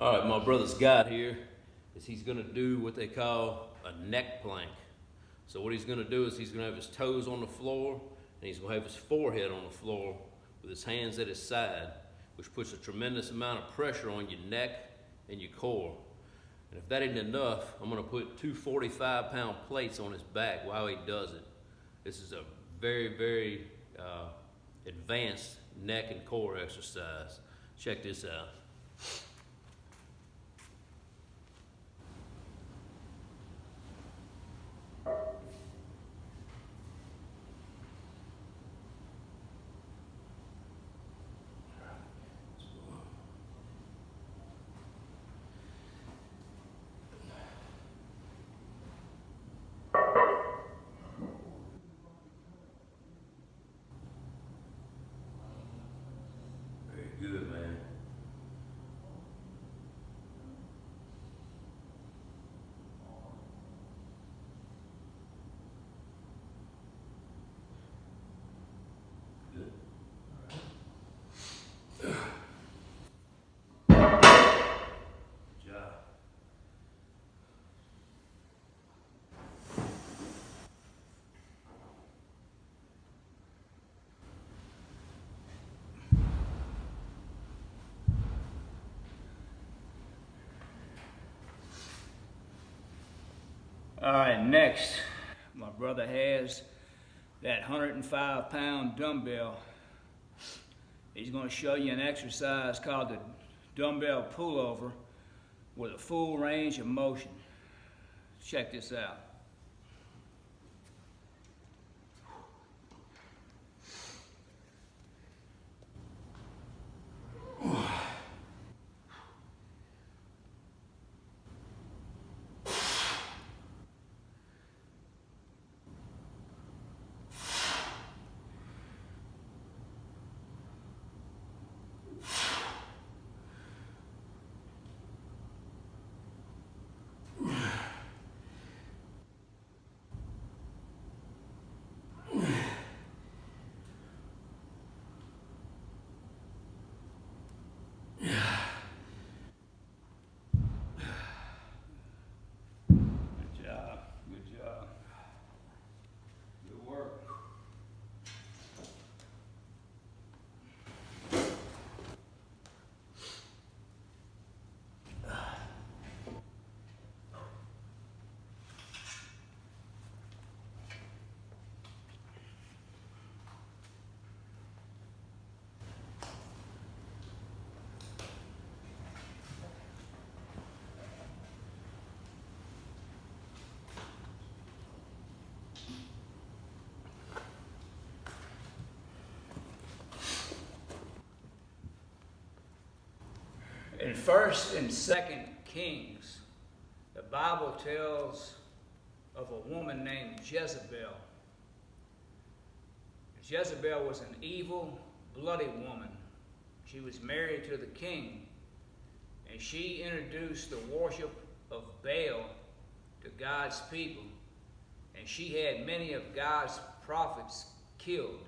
All right, my brother Scott here is he's going to do what they call a neck plank. So what he's going to do is he's going to have his toes on the floor and he's going to have his forehead on the floor with his hands at his side, which puts a tremendous amount of pressure on your neck and your core. And if that ain't enough, I'm going to put two 45-pound plates on his back while he does it. This is a very, very advanced neck and core exercise. Check this out. Good, man. Good. Good job. All right, next, my brother has that 105-pound dumbbell. He's going to show you an exercise called the dumbbell pullover with a full range of motion. Check this out. Good job. Good work. In 1st and 2nd Kings, the Bible tells of a woman named Jezebel. Jezebel was an evil, bloody woman. She was married to the king, and she introduced the worship of Baal to God's people, and she had many of God's prophets killed.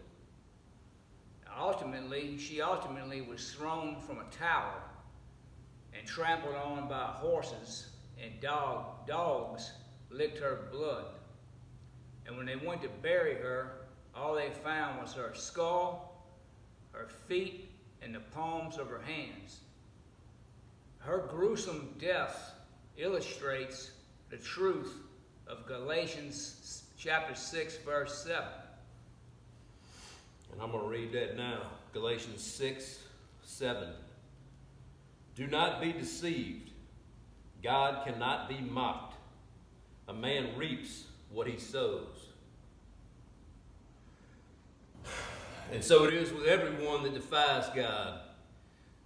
She ultimately was thrown from a tower and trampled on by horses, and dogs licked her blood. And when they went to bury her, all they found was her skull, her feet, and the palms of her hands. Her gruesome death illustrates the truth of Galatians chapter 6, verse 7. And I'm going to read that now. Galatians 6, 7. Do not be deceived. God cannot be mocked. A man reaps what he sows. And so it is with everyone that defies God.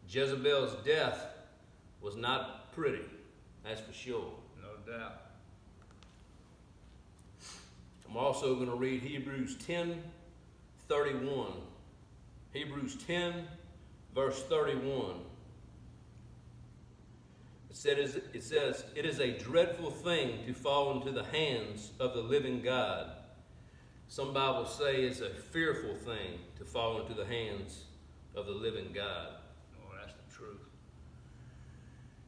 Jezebel's death was not pretty, that's for sure. No doubt. I'm also going to read Hebrews 10:31. Hebrews 10, verse 31. It says, it is a dreadful thing to fall into the hands of the living God. Some Bibles say it's a fearful thing to fall into the hands of the living God. Oh, that's the truth.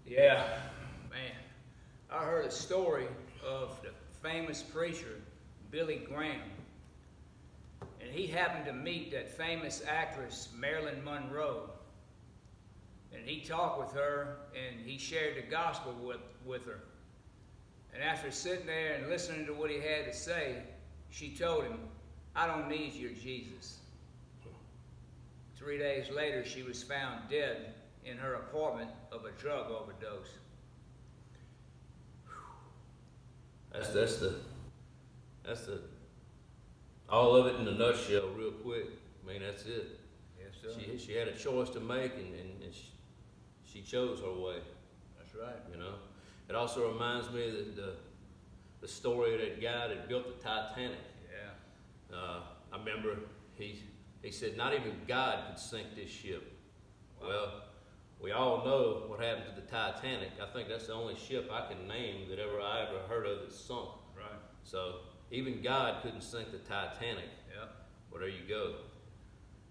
Yeah, man. I heard a story of the famous preacher, Billy Graham. And he happened to meet that famous actress, Marilyn Monroe. And he talked with her, and he shared the gospel with her. And after sitting there and listening to what he had to say, she told him, "I don't need your Jesus." 3 days later, she was found dead in her apartment of a drug overdose. That's the all of it in a nutshell, real quick. I mean, that's it. Yes, sir. She had a choice to make, and she chose her way. That's right. You know, it also reminds me of the story of that guy that built the Titanic. Yeah. I remember he said not even God could sink this ship. Wow. Well, we all know what happened to the Titanic. I think that's the only ship I can name that I ever heard of that sunk. Right. So even God couldn't sink the Titanic. Yep. Well, there you go.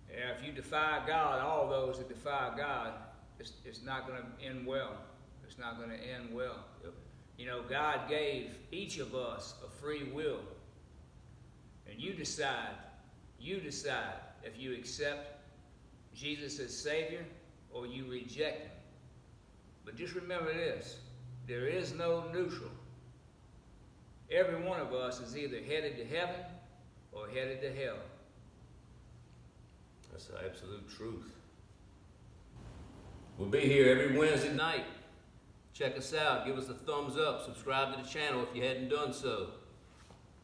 Yeah, if you defy God, all those that defy God, it's not going to end well. It's not going to end well. Yep. You know, God gave each of us a free will. And you decide if you accept Jesus as Savior or you reject Him. But just remember this, there is no neutral. Every one of us is either headed to heaven or headed to hell. That's the absolute truth. We'll be here every Wednesday night. Check us out. Give us a thumbs up. Subscribe to the channel if you hadn't done so.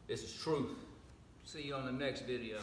This is truth. See you on the next video.